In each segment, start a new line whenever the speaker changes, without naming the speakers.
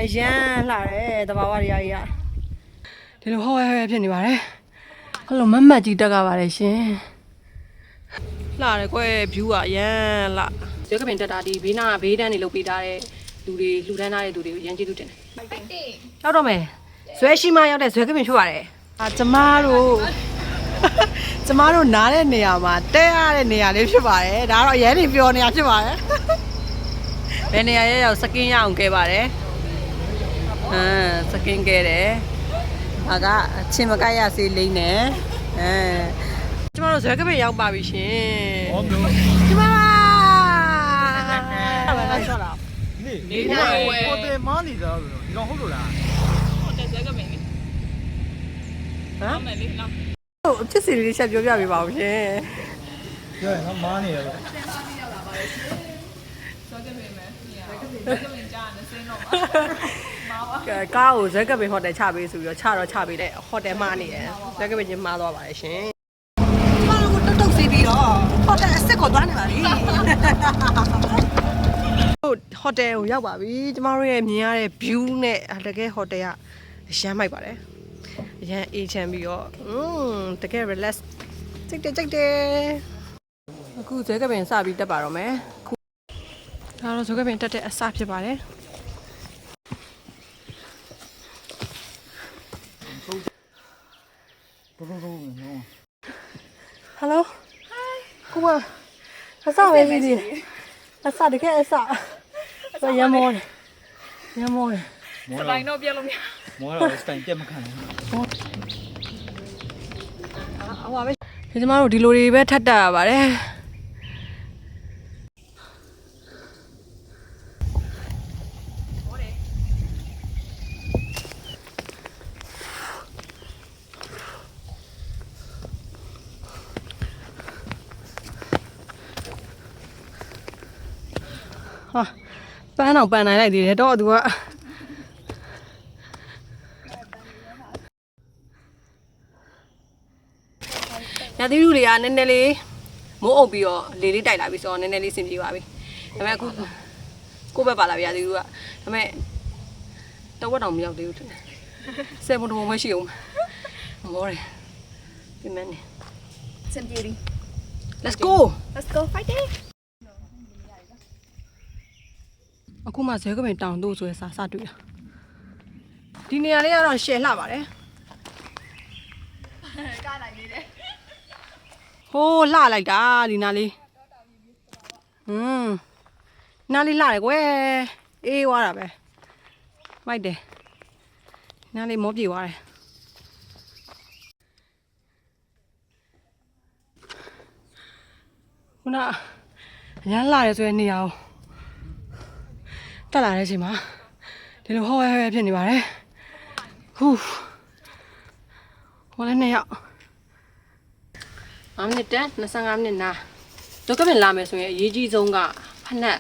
အရန်လှတယ်တဘာဝတွေကြီးကဒီလိုဟောရဲဖြစ်နေပါတယ်ဟလိုမတ်မတ်ကြီးတက်ကပါတယ်ရှင်လှတယ်ကွယ် view ကအရန်လှရွက်ကပင်တက်တာဒီဘေးနာဘေးတန်းတွေလုတ်ပေးထားတဲ့လူတွေလှူဒန်းထားတဲ့သူတွေကိုရန်ကျေးဇူးတင်တယ်ရောက်တော့မယ်ဇွဲရှိမရောက်တဲ့ဇွဲကပင်ဖြစ်ပါတယ်ကျမတို့နားတဲ့နေရာမှာတဲရတဲ့နေရာလေးဖြစ်ပါတယ်ဒါကတော့အရင်နေပြောနေရဖြစ်ပါတယ်ဘယ်နေရာရဲ့ရောက်စကင်းရအောင်ကဲပါတယ်စကင်းကဲတယ်ဒါကချင်းမကိုက်ရစေးလိမ့်နဲ့ကျမတို့ဇွဲကပင်ရောက်ပါပြီရှင်ဟုတ်မျိုးကျမလာဆောလာနေကိုတေမနီတော့ဒီကောင်ဟုတ်လို့လားဟုတ်တယ်ဇွဲကပင်လေဟမ်မယ်လေနော်ဟုတ်အဖြစ်စီလေးချက်ပြောပြပေးပါဦးရှင်ပြောရင်တော့မားနေတယ်လို့ဇွဲကပင်မယ်ဇွဲကပင်ကြားနေစင်းတော့မာပါကားကိုဇွဲကပင်ဟိုတယ်ချပေးဆိုပြီးတော့ချပေးတဲ့ဟိုတယ်မှားနေတယ်ဇွဲကပင်ချင်းမှားသွားပါတယ်ရှင်ကျမတို့ကတုတ်စီပြီးတော့ဟိုတယ်အစ်စ်ကိုသွားနေပါပြီဟိုတယ်ကိုရောက်ပါပြီကျမတို့ရဲ့မြင်ရတဲ့ view နဲ့တကယ်ဟိုတယ်ကအရမ်းမိုက်ပါတယ်အရန်အေးချမ်းပြီးတော့တကယ် relax ကြိတ်တယ်အခုဇွဲကပင်စပြီးတက်ပါတော့မယ်အခုဒါတော့ဇွဲကပင်တက်တဲ့အစဖြစ်ပါတယ်ဟယ်လိုဟိုင်ကိုအစပဲကြီးအစတကယ်အစရမောတယ်စတိုင်တော့ပြက်လို့မရမောတော့စတိုင်ပြက်မခံဘူးဟောပဲကျမတို့ဒီလိုတွေပဲထပ်တက်ရပါတယ်ဟာပန်းအောင်ပန်းနိုင်လိုက်သေးတယ်တော့သူကညာသီးလူတွေကနည်းနည်းလေးမိုးအုပ်ပြီးတော့လေလေးတိုက်လာပြီဆိုတော့နည်းနည်းလေးဆင်ပြေပါပြီဒါပေမဲ့အခုကိုယ့်ဘက်ပါလာပြီညာသီးလူကဒါပေမဲ့တော့ဝက်တောင်မရောက်သေးဘူးထင်တယ်ဆယ်ပုံတုံးမရှိအောင်မောတယ်ပြင်မယ်နေဆင်ပြေပြီ Let's go fightingအခုမှဇဲကပင်တောင်တို့ဆိုရစာတွေ့တာဒီနေရာလေးကတော့ရှယ်လှပါတယ်ကားလိုက်နေတယ်ဟိုးလှလိုက်တာဒီနားလေးနားလေးလှတယ်ကွယ်အေးသွားတာပဲမိုက်တယ်နားလေးမောပြေသွားတယ်ခုနအရန်လှတယ်ဆိုရနေရအောင်တက်လာတဲ့အချိန်မှာဒီလိုဟောရဲဖြစ်နေပါတယ်ဟူးဟောလည်း2ယောက်5မိနစ်တန်း25မိနစ်နာတော့ကပြန်လာမယ်ဆိုရင်အရေးကြီးဆုံးကဖက်နှက်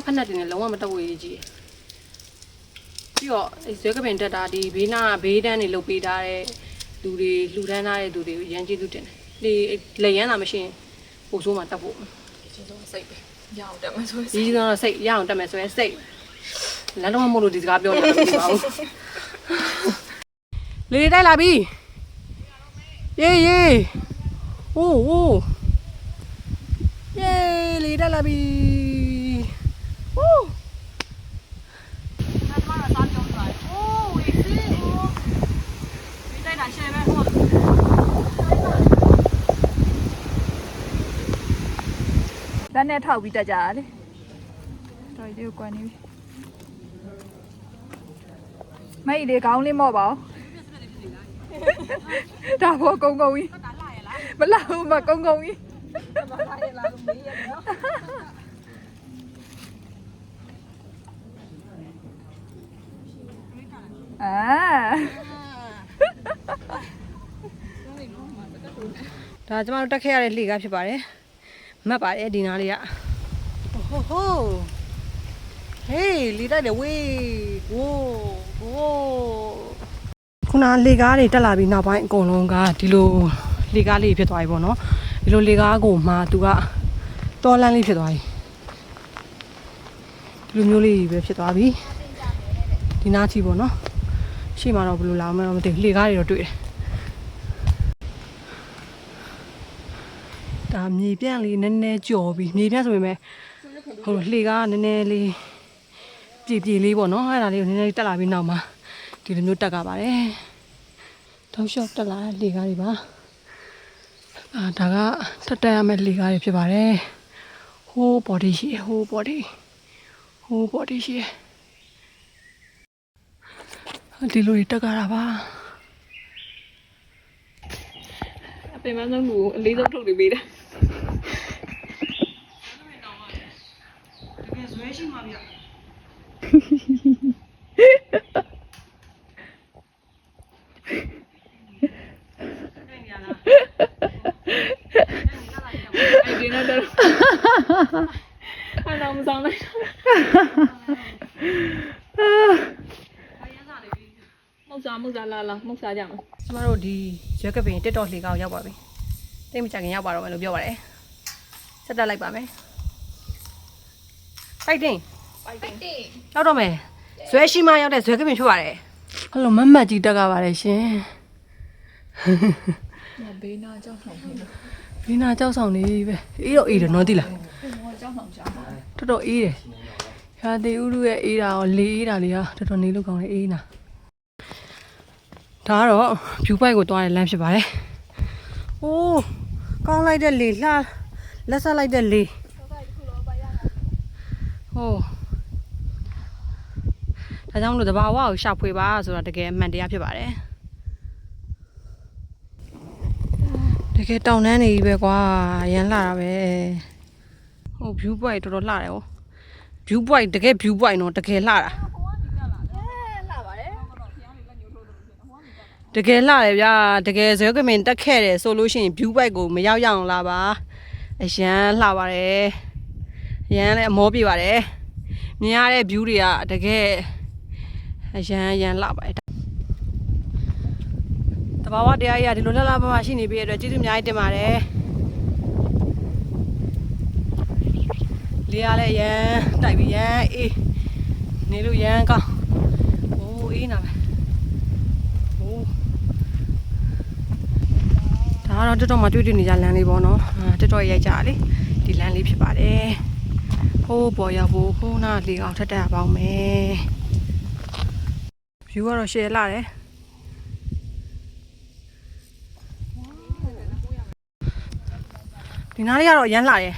ဖက်နှက်တင်လည်းလုံးဝမတက်ဘူးအရေးကြီးပြီးတော့ဇွဲကပြန်တက်တာဒီဘေးနာဘေးတန်းတွေလုတ်ပေးထားတဲ့လူတွေလှူဒန်းထားတဲ့သူတွေကိုရန်ကျေးဇူးတင်တယ်ဒီလက်ရမ်းလာမရှိရင်ပို့ဆိုးမှတက်ဖို့ကျေးဇူးစိတ်ပဲရအောင်တက်မယ်ဆိုရင်ဒီကတော့စိတ်ရအောင်တက်မယ်ဆိုရင်စိတ်လမ်းတော့မလို့ဒီစကားပြောနေတာမသိပါဘူးလေတိုက်လာပြီယေအိုးယေလေတိုက်လာပြီဟူးနားမလာစားကြောင်းသွားအိုးဝေးစီလေတိုက်တာရှယ်ပဲဟောလက်နဲ့ထောက်ပြီးတက်ကြတာလေတော်ကြီးကိုကွာနေပြီမိတ်လေးခေါင်းလေးမော့ပါဦးဒါဘောကုန်းကြီးမလာဘူးမကုန်းကြီးမလာရလားလို့မေးရတယ်နော်ဒါကျမတို့တက်ခဲ့ရတဲ့လှေကားဖြစ်ပါတယ်မတ်ပါတယ်ဒီနားလေးကဟိုးဟေးလီတိုက်တယ်ဝေးဝိုးခုနလေကားတွေတက်လာပြီးနောက်ပိုင်းအကုန်လုံးကဒီလိုလေကားလေးဖြစ်သွားပြီပေါ့နော်ဒီလိုလေကားကိုမှသူကတော်လန်းလေးဖြစ်သွားပြီဒီလိုမျိုးလေးပဲဖြစ်သွားပြီ ဒီနားချီပေါ့နော်ရှိမှတော့ဘယ်လိုလာမလဲမသိဘူးလေကားတွေတော့တွေ့တယ်ဒါမြေပြန့်လေးနည်းနည်းကြော်ပြီးမြေပြန့်ဆိုပေမဲ့ဟိုလေကားနည်းနည်းလေးပြေလေးပေါ့နော်အဲ့ဒါလေးကိုနည်းနည်းတက်လာပြီးနောက်မှာဒီလိုမျိုးတက်ကြပါတယ်တောက်လျှောက်တက်လာတဲ့လေကားတွေပါဒါကတက်ရမယ့်လေကားတွေဖြစ်ပါတယ်ဟိုး body ရှိဟိုး body ရှိဒီလိုတက်ကြတာပါအပင်မဆုံးကိုအလေးဆုံးထုတ်နေပေးတယ်တကယ်ဇွဲရှိမှာဗျဒီနေ့တော့အဲ့တော့မဆောင်လိုက်မုတ်စားလာမုတ်စားကြမယ်ကျမတို့ဒီရွက်ကပင် TikTok လေကောက်ရောက်ပါပြီတိတ်မကြခင်ရောက်ပါတော့မယ်လို့ပြောပါတယ်ဆက်တက်လိုက်ပါမယ်ဖိုက်တင်ရောက်တော့မယ်ဇွဲရှိမရောက်တဲ့ဇွဲကပင်ဖြစ်ပါတယ်ဟယ်လိုမတ်ကြီးတက်ကပါတယ်ရှင်ဘေးနာကြောက်ဆောင်နေပဲအေးတော့အေးတယ်နော်သိလားတော်တော်အေးတယ်ရာသီဥတုရဲ့အေးတာရောလေအေးတာလေးဟာတော်တော်နေလို့ကောင်းတယ်အေးနာဒါကတော့ view point ကိုသွားတဲ့လမ်းဖြစ်ပါတယ်။အိုးကောင်းလိုက်တဲ့လေလှလက်ဆက်လိုက်တဲ့လေ။ဟိုဒါကြောင့်လို့တဘာဝကိုရှာဖွေပါဆိုတာတကယ်အမှန်တရားဖြစ်ပါတယ်။တကယ်တောင်တန်းနေပြီပဲကွာရမ်းလှတာပဲ။ဟို view point တော်တော်လှတယ်ဟော။ view point တကယ် view point တော့တကယ်လှတာ။တကယ်လှတယ်ဗျာတကယ်ဇွဲကမင်တက်ခဲ့တယ်ဆိုလို့ရှိရင် view point ကိုမရောက်ရအောင်လာပါအရန်လှပါတယ်အရန်လည်းအမောပြပါတယ်မြင်ရတဲ့ view တွေကတကယ်အရန်လှပါတယ်တဘာဝတရားကြီးကဒီလိုလှလှပါရှိနေပြီအတွက်ကျေးဇူးအများကြီးတင်ပါတယ်လေးရလည်းရန်တိုက်ပြီးရန်အေးနေလို့ရန်ကောင်းโอ้အေးနာပဲဒါတော့တော်တော်မှတွေ့နေကြလမ်းလေးပေါ့နော်တော်တော်ရိုက်ကြလေဒီလမ်းလေးဖြစ်ပါတယ်ဟိုးပေါ်ရောက်ဖို့ခုနလေအောင်ထက်တက်ရပါအောင်မယ် view ကတော့ share လာတယ်ဒီနားလေးကတော့အရန်လာတယ်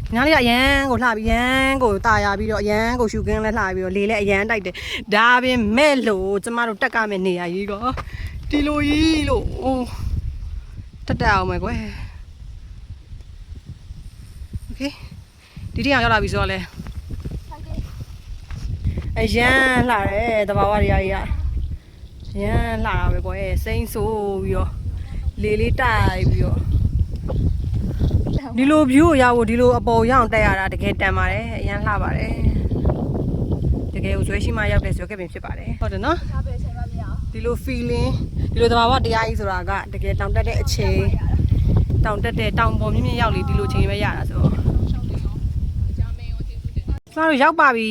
ဒီနားလေးကအရန်ကိုလှပြီးရန်ကိုတာယာပြီးတော့အရန်ကိုရှူကင်းလဲလှပြီးတော့လေလည်းအရန်တိုက်တယ်ဒါပင်မဲ့လို့ကျမတို့တက်ကမဲ့နေရကြီးကောဒီလိုကြီးလို့တက်အောင်မယ်ကွယ်โอเคဒီတိအောင်ရောက်လာပြီဆိုတော့လဲအရန်လှတယ်တဘာဝတွေကြီးကအရန်လှတာပဲကွယ်စိမ့်ဆိုးပြီးတော့လေလေးတိုက်ပြီးတော့ဒီလို view ကိုရဖို့ဒီလိုအပေါ်ရအောင်တက်ရတာတကယ်တန်ပါတယ်အရန်လှပါတယ်တကယ်ကိုဇွဲရှိမှရောက်တဲ့ဇွဲကပင်ဖြစ်ပါတယ်ဟုတ်တယ်နော်ဒီလို feeling ဒီလိုတဘာဝတရားကြီးဆိုတာကတကယ်တောင်တက်တဲ့အချိန်တောင်တက်တဲ့တောင်ပေါ်မြင့်မြင့်ရောက်လေဒီလိုချိန်ပဲရတာဆိုတော့ကျမတို့ရောက်ပါပြီ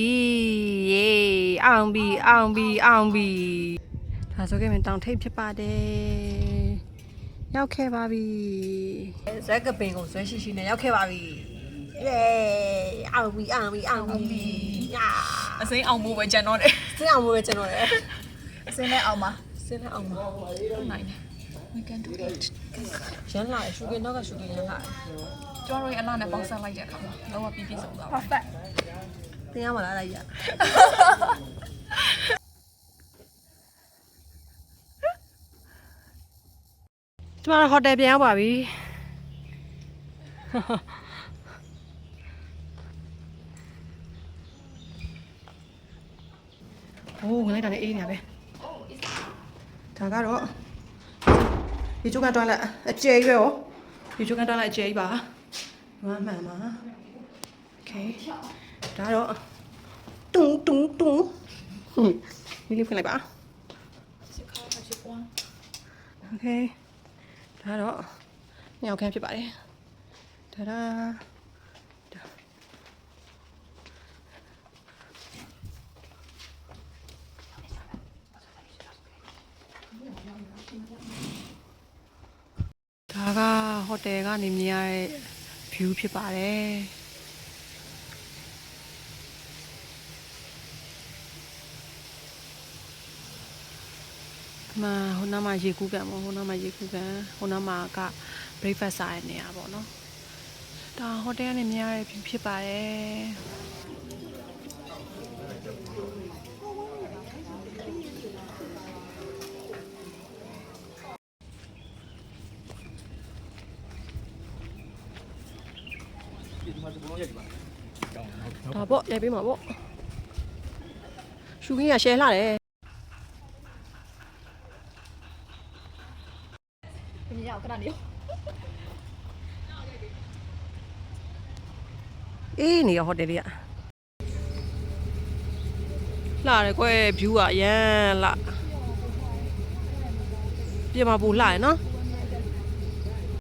ယေးအောင်ပြီဒါဆိုခဲ့ရင်တောင်ထိပ်ဖြစ်ပါတယ်ရောက်ခဲ့ပါပြီဇက်ကပင်ကိုဇွဲရှိနဲ့ရောက်ခဲ့ပါပြီယေးအောင်ပြီယာအစိမ်းအောင်မို့ပဲကျန်တော့တယ်အစိမ်းနဲ့အောင်ပါနိုင်တယ်We can do it ရန်လာရှုကင်းတော့ကရှုကင်းရန်လာကျမတို့ရဲ့အလားနဲ့ပေါင်းစပ်လိုက်တဲ့အခါမှာလောကပြည့်စုံသွားပါ perfect တင်ရမလားလိုက်ရကျမတို့ဟိုတယ်ပြန်ရောက်ပါပြီโอ้ဝင်လိုက်တာလည်းအေးနေပါပဲဒါကတော့ဒီကျုပ်ကတွန်းလိုက်အကျဲကြီးပဲရောဒီကျုပ်ကတွန်းလိုက်အကျဲကြီးပါမှန်ပါโอเคဒါတော့တုံဒီလေးဖွင့်လိုက်ပါโอเคဒါတော့ညောင်ခမ်းဖြစ်ပါတယ်ဒါ ကဟိုတယ်ကနေမြင်ရတဲ့ view ဖြစ်ပါတယ်မှာဟိုနားမှာရေကူးကန်ပေါ့ဟိုနားမှာရေကူးကန်ဟိုနားမှာက breakfast စားရနေရပေါ့နော်ဒါဟိုတယ်ကနေမြင်ရတဲ့ view ဖြစ်ပါတယ်ဒါပေါ့ရိုက်ပေးမှာပေါ့ရှူခင်းရ share လာတယ်
你要跟他聊。
အေးနေရဟိုတယ်လေးကလှတယ်ကွယ် view ကအရန်လှပြင်မှာပူလှရယ်နော်